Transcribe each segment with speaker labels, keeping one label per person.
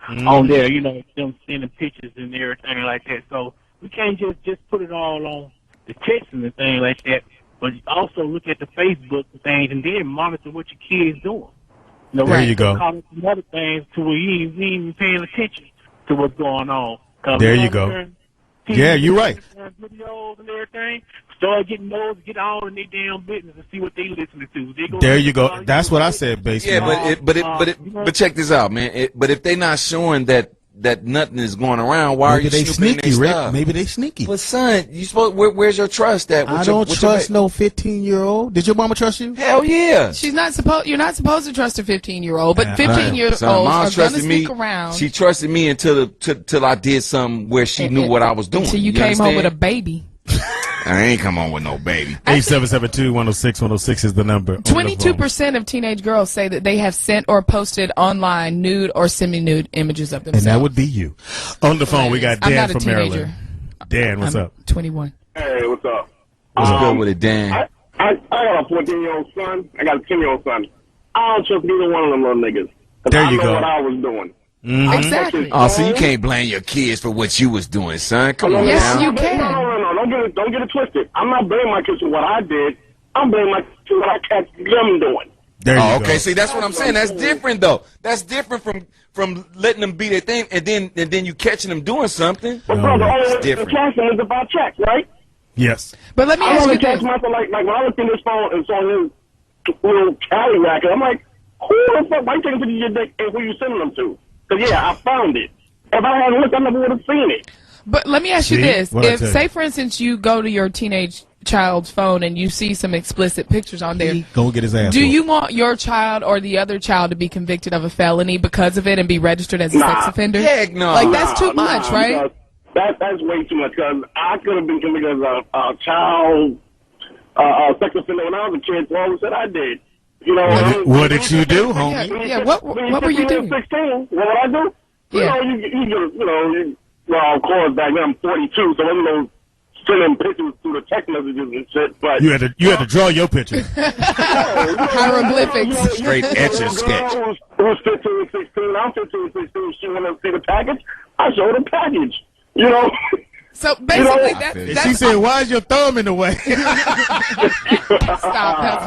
Speaker 1: on there, you know, them sending pictures and everything like that. So we can't just put it all on the text and the thing like that, but also look at the Facebook and things and then monitor what your kids doing. You know,
Speaker 2: there you go.
Speaker 1: Some other things to where you ain't even paying attention to what's going on.
Speaker 2: There you go. Yeah, you're right.
Speaker 1: Videos and everything. Start getting those, get on in their damn business and see what they listening to.
Speaker 2: There you go. That's what I said, basically.
Speaker 3: Yeah, but check this out, man. But if they're not showing that nothing is going around, why are you
Speaker 2: sneaky, Rick? Maybe they sneaky.
Speaker 3: But son, you supposed where's your trust at?
Speaker 2: I don't trust no 15-year-old. Did your mama trust you?
Speaker 3: Hell yeah.
Speaker 4: She's not supposed. You're not supposed to trust a 15-year-old, but 15-year-olds are gonna sneak around.
Speaker 3: She trusted me until I did something where she knew what I was doing.
Speaker 4: Until you came home with a baby.
Speaker 3: I ain't come on with no baby.
Speaker 2: 877-210-106 is the number.
Speaker 4: 22% of teenage girls say that they have sent or posted online nude or semi-nude images of themselves.
Speaker 2: And that would be you. On the phone, we got Dan from Maryland. Dan, what's up?
Speaker 4: 21.
Speaker 5: Hey, what's up?
Speaker 3: What's good with it, Dan?
Speaker 5: I got a 14-year-old son. I got a 10-year-old son. I don't trust neither one of them little niggas.
Speaker 2: There you
Speaker 5: I know
Speaker 2: go.
Speaker 5: what I was doing.
Speaker 2: Mm-hmm.
Speaker 4: Exactly.
Speaker 3: Oh, so you can't blame your kids for what you was doing, son. Come on
Speaker 4: yes,
Speaker 3: now.
Speaker 4: you can.
Speaker 5: No. Don't get it twisted. I'm not blaming my kids for what I did. I'm blaming my kids for what I catch them doing.
Speaker 2: There you
Speaker 3: okay.
Speaker 2: go.
Speaker 3: See, that's what I'm saying. That's different, though. That's different from letting them be their thing and then you catching them doing something.
Speaker 5: But brother,
Speaker 3: it's different.
Speaker 5: The catching is about checks, right?
Speaker 2: Yes.
Speaker 4: But let me
Speaker 5: I
Speaker 4: ask
Speaker 5: only
Speaker 4: you
Speaker 5: catch
Speaker 4: this.
Speaker 5: myself like when I looked in this phone and saw his little Cali racket. I'm like, who the fuck? Why you taking pictures of your dick and who you sending them to? Because I found it. If I hadn't looked, I never would have seen it.
Speaker 4: But let me ask you this. If, say, for instance, you go to your teenage child's phone and you see some explicit pictures on there,
Speaker 2: go get his ass.
Speaker 4: Do you want your child or the other child to be convicted of a felony because of it and be registered as a sex offender?
Speaker 3: Heck no.
Speaker 4: Like, that's too much, right?
Speaker 5: That's way too much, because I could have been convicted as a child sex offender when I was a kid. So I always said I did. You know,
Speaker 2: what did you do, homie?
Speaker 4: Yeah, what were you doing?
Speaker 5: 16, what would I do?
Speaker 4: Yeah.
Speaker 5: Well, of course, back then I'm 42, so I'm sending pictures through the text messages and shit. But
Speaker 2: you had to draw your picture.
Speaker 4: Hieroglyphics.
Speaker 3: Straight etch and sketch.
Speaker 5: Who's 15, 16? I'm 15, 16. She want to see the package. I show the package. You know.
Speaker 4: So basically, that's
Speaker 2: she said, "Why is your thumb in the way?"
Speaker 4: Stop.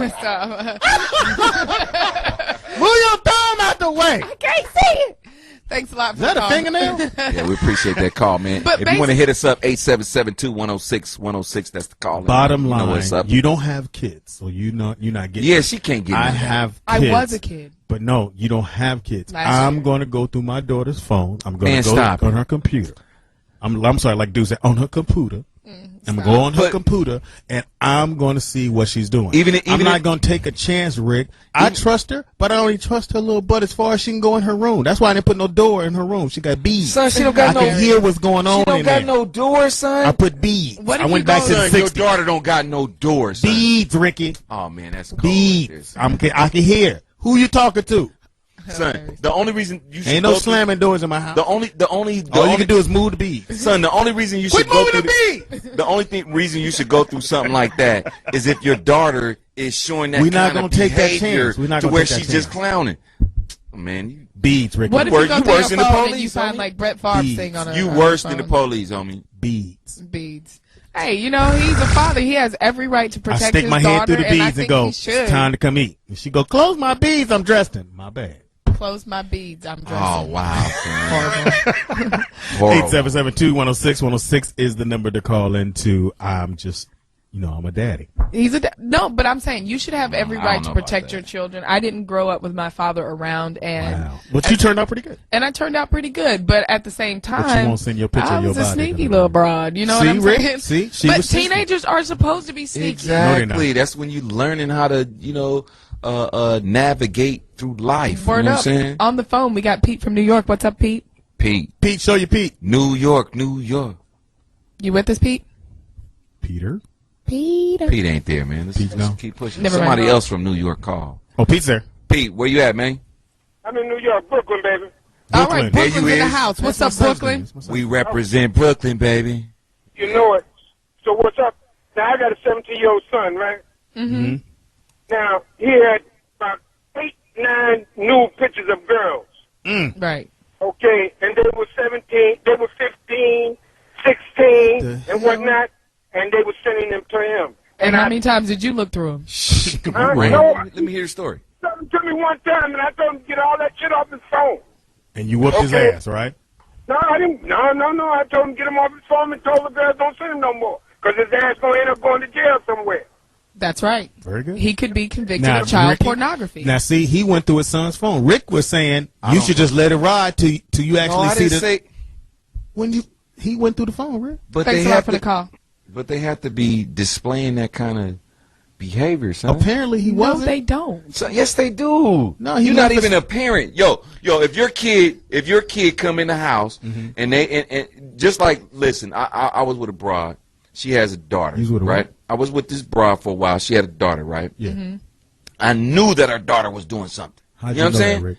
Speaker 2: Move your thumb out the way.
Speaker 4: I can't see it. Thanks a lot for
Speaker 2: that a fingernail?
Speaker 3: Yeah, we appreciate that call, man.
Speaker 4: But
Speaker 3: if you want to hit us up, 877-210-106, that's the call.
Speaker 2: Bottom line, you don't have kids, so you're not getting.
Speaker 3: Yeah, she can't get.
Speaker 2: I have kids.
Speaker 4: I was a kid.
Speaker 2: But no, you don't have kids. I'm going to go through my daughter's phone. I'm going to go on her computer. I'm sorry, like dude said, on her computer. I'm going to go on her computer, and I'm going to see what she's doing. I'm not going to take a chance, Rick. I trust her, but I only trust her little butt as far as she can go in her room. That's why I didn't put no door in her room. She got beads.
Speaker 3: Son, she don't got
Speaker 2: I can hear what's going on in there.
Speaker 3: She don't got no door, son.
Speaker 2: I put beads. I went back to the 60s.
Speaker 3: Your daughter don't got no door, son.
Speaker 2: Beads, Ricky.
Speaker 3: Oh, man, that's cold.
Speaker 2: Beads. I can hear. Who you talking to?
Speaker 3: Son, the only reason you should
Speaker 2: ain't no slamming doors in my house.
Speaker 3: All you can do
Speaker 2: is move the beads.
Speaker 3: Son, the only reason you should go through the only reason you should go through something like that is if your daughter is showing that kind of behavior to where she's just clowning. Man,
Speaker 2: beads, Ricky.
Speaker 4: What if you go through your phone and you find like Brett Favre's thing on a
Speaker 3: You worse than the police, homie.
Speaker 2: Beads.
Speaker 4: Hey, you know, he's a father. He has every right to protect his daughter.
Speaker 2: I stick my head through the beads and go,
Speaker 4: it's
Speaker 2: time to come eat. And she go, close my beads, I'm dressed in. My bad.
Speaker 4: Close my beads, I'm dressed.
Speaker 3: Oh, wow.
Speaker 2: 877-210-106 is the number to call into. I'm just, I'm a daddy.
Speaker 4: No, but I'm saying you should have every right to protect your children. I didn't grow up with my father around, and
Speaker 2: but you turned out pretty good.
Speaker 4: And I turned out pretty good, but at the same time,
Speaker 2: but you won't send your picture of your body.
Speaker 4: I was a sneaky little broad. You know what I'm saying?
Speaker 2: See,
Speaker 4: but teenagers are supposed to be sneaky.
Speaker 3: Exactly. No, that's when you learning how to, navigate through life.
Speaker 4: Word
Speaker 3: you know
Speaker 4: up.
Speaker 3: What I'm saying?
Speaker 4: On the phone, we got Pete from New York. What's up, Pete?
Speaker 3: Pete,
Speaker 2: show you Pete.
Speaker 3: New York.
Speaker 4: You with us, Pete?
Speaker 2: Peter
Speaker 3: ain't there, man. Let's keep pushing. Somebody else from New York call.
Speaker 2: Oh, Pete's there.
Speaker 3: Pete, where you at, man?
Speaker 5: I'm in New York, Brooklyn, baby.
Speaker 4: All right, Brooklyn's in the house. What's up, Brooklyn?
Speaker 3: We represent Brooklyn, baby.
Speaker 5: You know it. So what's up? Now, I got a 17-year-old son, right?
Speaker 4: Mm-hmm.
Speaker 5: Now, he had about 8, 9 nude pictures of girls.
Speaker 4: Right.
Speaker 6: Okay, and they were 17, they were 15, 16, and whatnot, and they were sending them to him.
Speaker 4: And how many times did you look through them?
Speaker 3: No, let me hear the story.
Speaker 6: Something to me one time, and I told him to get all that shit off his phone.
Speaker 2: And you whooped his ass, right?
Speaker 6: No, I didn't. No. I told him to get him off his phone and told the girls don't send him no more, because his ass gonna end up going to jail somewhere.
Speaker 4: That's right.
Speaker 2: Very good.
Speaker 4: He could be convicted of child pornography.
Speaker 2: Now, see, he went through his son's phone. Rick was saying you should just let it ride till you actually see the. He went through the phone, Rick.
Speaker 3: But
Speaker 4: Thanks a lot for the call.
Speaker 3: But they have to be displaying that kind of behavior, son.
Speaker 2: Apparently, he wasn't.
Speaker 4: No, they don't.
Speaker 3: So, yes, they do.
Speaker 2: No,
Speaker 3: you're not even a parent. Yo, if your kid come in the house and they and just like, listen, I was with a broad. She has a daughter, right? I was with this broad for a while. She had a daughter, right?
Speaker 2: Yeah.
Speaker 3: I knew that her daughter was doing something.
Speaker 2: How'd
Speaker 3: you know what I'm saying?
Speaker 2: Rick?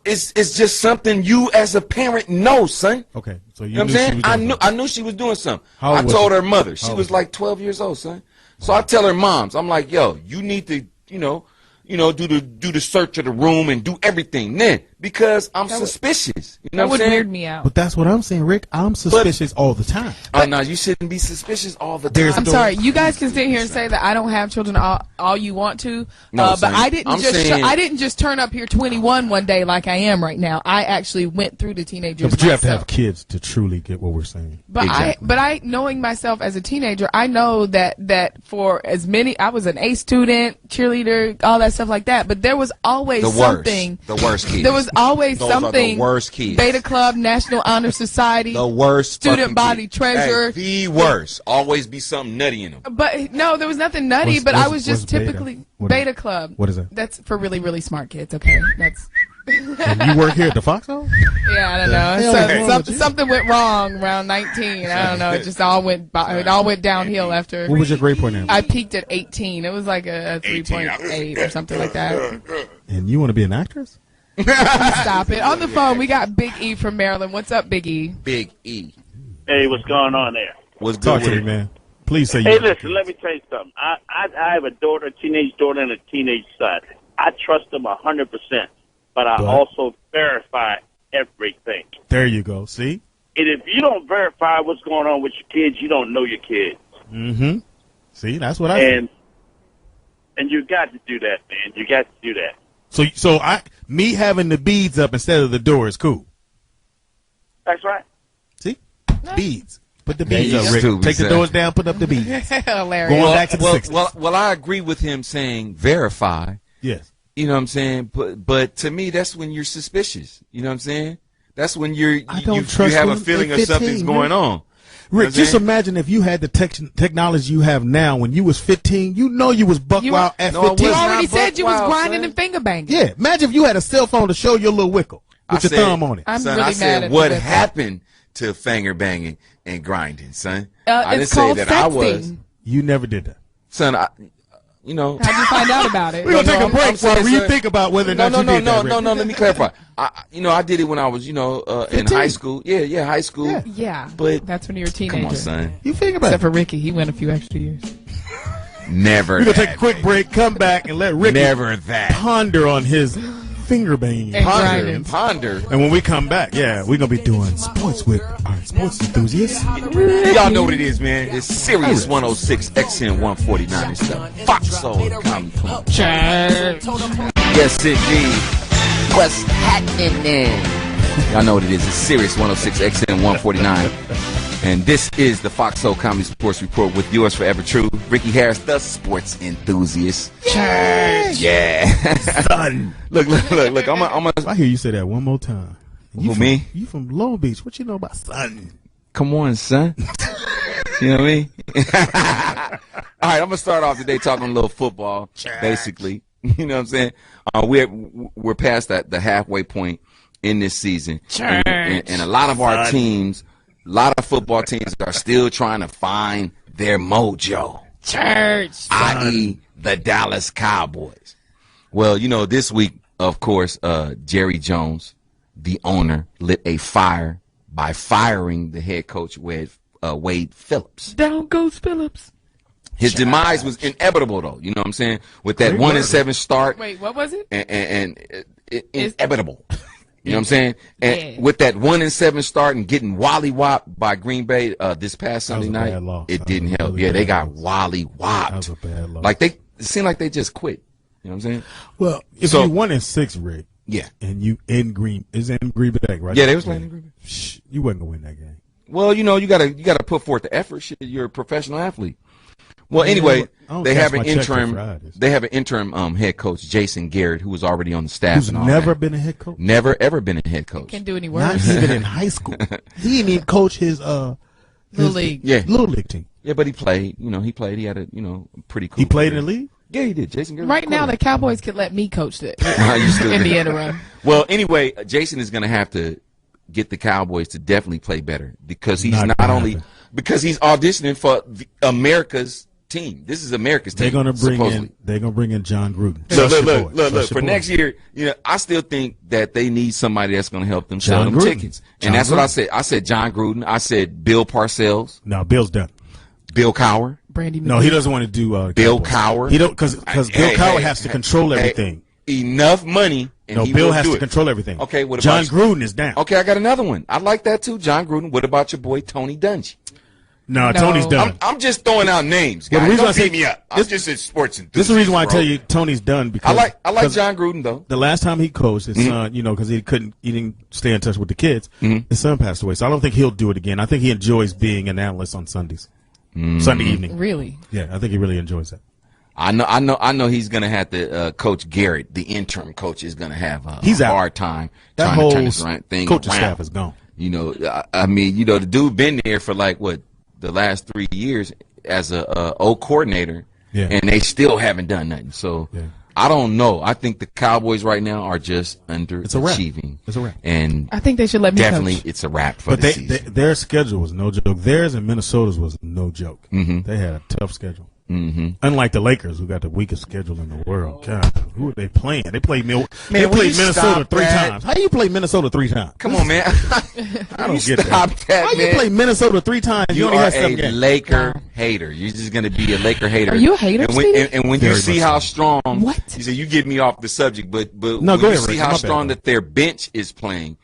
Speaker 3: It's just something you as a parent know, son.
Speaker 2: Okay, so
Speaker 3: you know what I'm saying? I knew she was doing something. I told her mother. She was like 12 years old, son. So I tell her moms, I'm like, yo, you need to, do the search of the room and do everything then because I'm suspicious. You know
Speaker 4: that
Speaker 3: what I'm saying?
Speaker 4: That would weird me out.
Speaker 2: But that's what I'm saying, Rick. I'm suspicious all the time.
Speaker 3: Oh, no, you shouldn't be suspicious all the time.
Speaker 4: I'm sorry. You guys can sit here and say that I don't have children all you want to, but I didn't just turn up here 21 one day like I am right now. I actually went through the teenagers.
Speaker 2: But you have to have kids to truly get what we're saying.
Speaker 4: But exactly. Knowing myself as a teenager, I know that for as many, I was an A student, cheerleader, all that stuff like that. But there was always something.
Speaker 3: The worst kids.
Speaker 4: There was always
Speaker 3: Those
Speaker 4: something.
Speaker 3: Are the worst kids.
Speaker 4: Beta Club, National Honor Society.
Speaker 3: The worst.
Speaker 4: Student body treasure.
Speaker 3: Hey, the worst. Always be something nutty in them.
Speaker 4: But no, there was nothing nutty. But I was just typically Beta Club.
Speaker 2: What is that?
Speaker 4: That's for really, really smart kids. Okay, that's.
Speaker 2: And you work here at the Foxhole?
Speaker 4: Yeah, I don't know. Something went wrong around 19. I don't know. It just all went downhill after.
Speaker 2: What was your grade point now?
Speaker 4: I peaked at 18. It was like a 3.8 or something like that.
Speaker 2: And you want to be an actress?
Speaker 4: Stop it. On the phone, we got Big E from Maryland. What's up, Big E?
Speaker 3: Big E.
Speaker 1: Hey, what's going on there?
Speaker 3: What's
Speaker 2: good with you, man? Please say.
Speaker 1: Hey, listen. Let me tell you something. I have a daughter, a teenage daughter, and a teenage son. I trust them 100%. But I also verify everything.
Speaker 2: There you go. See?
Speaker 1: And if you don't verify what's going on with your kids, you don't know your kids.
Speaker 2: Mm-hmm. See, that's what I think.
Speaker 1: And you got to do that, man. You got to do that.
Speaker 2: So me having the beads up instead of the door is cool.
Speaker 1: That's right.
Speaker 2: See? Beads. Put the beads up, Rick. Take the doors down, put up the beads.
Speaker 4: Hilarious.
Speaker 2: Going back to the 60s.
Speaker 3: Well, I agree with him saying verify.
Speaker 2: Yes.
Speaker 3: You know what I'm saying? But to me, that's when you're suspicious. You know what I'm saying? That's when you have a feeling of something's going on.
Speaker 2: Rick, just imagine if you had the technology you have now when you was 15. You know you was buck wild at 15.
Speaker 4: You already said you was grinding and finger banging.
Speaker 2: Yeah. Imagine if you had a cell phone to show your little wickle with your thumb on it.
Speaker 4: I'm really mad at
Speaker 3: what happened to finger banging and grinding, son? I didn't say that
Speaker 4: sexting.
Speaker 3: I was.
Speaker 2: You never did that.
Speaker 3: Son,
Speaker 4: how'd you find out about it?
Speaker 2: We're going to take a break while you think about whether or not you did that.
Speaker 3: No, let me clarify. I did it when I was, in high school. Yeah, high school.
Speaker 4: Yeah,
Speaker 3: but
Speaker 4: that's when you were a teenager.
Speaker 3: Come on, son.
Speaker 2: You think about
Speaker 4: Except for Ricky. He went a few extra years.
Speaker 3: Never.
Speaker 2: We're going to take a quick break, come back, and let Ricky ponder on his finger banging.
Speaker 3: Ponder.
Speaker 2: And when we come back, we're going to be doing sports with our sports enthusiasts.
Speaker 3: Y'all know what it is, man. It's Sirius 106 XN 149. It's the Foxhole Comedy Club. Yes, indeed. What's happening there? Y'all know what it is. It's Sirius 106 XN 149. And this is the Foxhole Comedy Sports Report with yours forever true, Ricky Harris, the sports enthusiast.
Speaker 2: Church.
Speaker 3: Yeah.
Speaker 2: Son.
Speaker 3: Look.
Speaker 2: I hear you say that one more time.
Speaker 3: Me?
Speaker 2: You from Long Beach. What you know about son?
Speaker 3: Come on, son. You know what I mean? All right, I'm going to start off today talking a little football, basically. You know what I'm saying? We're past the halfway point in this season. And a lot of our teams, a lot of football teams are still trying to find their mojo. I.e. the Dallas Cowboys. Well, this week, of course, Jerry Jones, the owner, lit a fire by firing the head coach, Wade Phillips.
Speaker 4: Down goes Phillips.
Speaker 3: His demise was inevitable, though. You know what I'm saying? With that 1-7 start.
Speaker 4: Wait, what was it?
Speaker 3: And inevitable. You know what I'm saying? And with that 1-7 start and getting wally-whopped by Green Bay this past Sunday night, it didn't help. Really they got wally-whopped. That was a bad loss. Like it seemed like they just quit. You know what I'm saying?
Speaker 2: Well, if you 1-6, Rick,
Speaker 3: yeah,
Speaker 2: and you in Green Bay, right?
Speaker 3: Yeah, they was playing in Green Bay.
Speaker 2: You wasn't gonna win that game.
Speaker 3: Well, you gotta put forth the effort. Shit, you're a professional athlete. Well, anyway, they have an interim. They have an interim head coach, Jason Garrett, who was already on the staff.
Speaker 2: Who's
Speaker 3: and all
Speaker 2: never
Speaker 3: that.
Speaker 2: Been a head coach.
Speaker 3: Never ever been a head coach.
Speaker 4: Can't do any worse.
Speaker 2: Not even in high school. He didn't even coach his
Speaker 4: little league.
Speaker 2: Little league team.
Speaker 3: Yeah, but he played. He played. He had a pretty cool.
Speaker 2: He played
Speaker 3: career.
Speaker 2: in the league.
Speaker 3: Yeah, he did. Jason Garrett.
Speaker 4: Right now, the Cowboys could let me coach it in the interim.
Speaker 3: Well, anyway, Jason is going to have to get the Cowboys to definitely play better because he's not only because he's auditioning for America's team. This is America's team.
Speaker 2: They're gonna bring in John Gruden.
Speaker 3: Look. For next year, I still think that they need somebody that's gonna help them sell them tickets. And that's what I said. I said John Gruden. I said Bill Parcells.
Speaker 2: No, Bill's done.
Speaker 3: Bill Cowher.
Speaker 4: Brandy.
Speaker 2: No, he doesn't want to do
Speaker 3: Bill Cowher.
Speaker 2: He don't because Bill Cowher has to control everything.
Speaker 3: Enough money. And
Speaker 2: Bill has to control everything.
Speaker 3: Okay, what
Speaker 2: John
Speaker 3: about
Speaker 2: Gruden is down.
Speaker 3: Okay, I got another one. I like that too, John Gruden. What about your boy Tony Dungy?
Speaker 2: No, Tony's done.
Speaker 3: I'm just throwing out names, guys. Don't beat me up. I'm just a sports enthusiast.
Speaker 2: This is the reason why I tell you Tony's done because
Speaker 3: I like John Gruden though.
Speaker 2: The last time he coached his son, because he didn't stay in touch with the kids. His son passed away, so I don't think he'll do it again. I think he enjoys being an analyst on Sundays, Sunday evening.
Speaker 4: Really?
Speaker 2: Yeah, I think he really enjoys that.
Speaker 3: I know. He's gonna have to. Coach Garrett, the interim coach, is gonna have a hard time trying to turn this thing
Speaker 2: coaching
Speaker 3: around.
Speaker 2: Staff is gone.
Speaker 3: I mean, the dude been there for like the last 3 years as a coordinator, and they still haven't done nothing. So I don't know. I think the Cowboys right now are just underachieving.
Speaker 2: It's a wrap.
Speaker 3: And
Speaker 4: I think they should let me
Speaker 3: definitely
Speaker 4: coach.
Speaker 3: It's a wrap for the season.
Speaker 2: Their schedule was no joke. Theirs and Minnesota's was no joke. They had a tough schedule. Unlike the Lakers, who got the weakest schedule in the world. God, who are they playing? They played Minnesota 3 times. How you play Minnesota 3 times?
Speaker 3: Come on, man.
Speaker 2: I don't get that. How you play Minnesota 3 times?
Speaker 3: You
Speaker 2: only
Speaker 3: are
Speaker 2: had 7
Speaker 3: a
Speaker 2: games.
Speaker 3: Laker hater. You're just going to be a Laker hater.
Speaker 4: Are you a hater,
Speaker 3: and when you see how strong,
Speaker 4: what?
Speaker 3: You say you get me off the subject, but
Speaker 2: no,
Speaker 3: when
Speaker 2: go
Speaker 3: you
Speaker 2: ahead,
Speaker 3: see
Speaker 2: Rick.
Speaker 3: how strong that their bench is playing,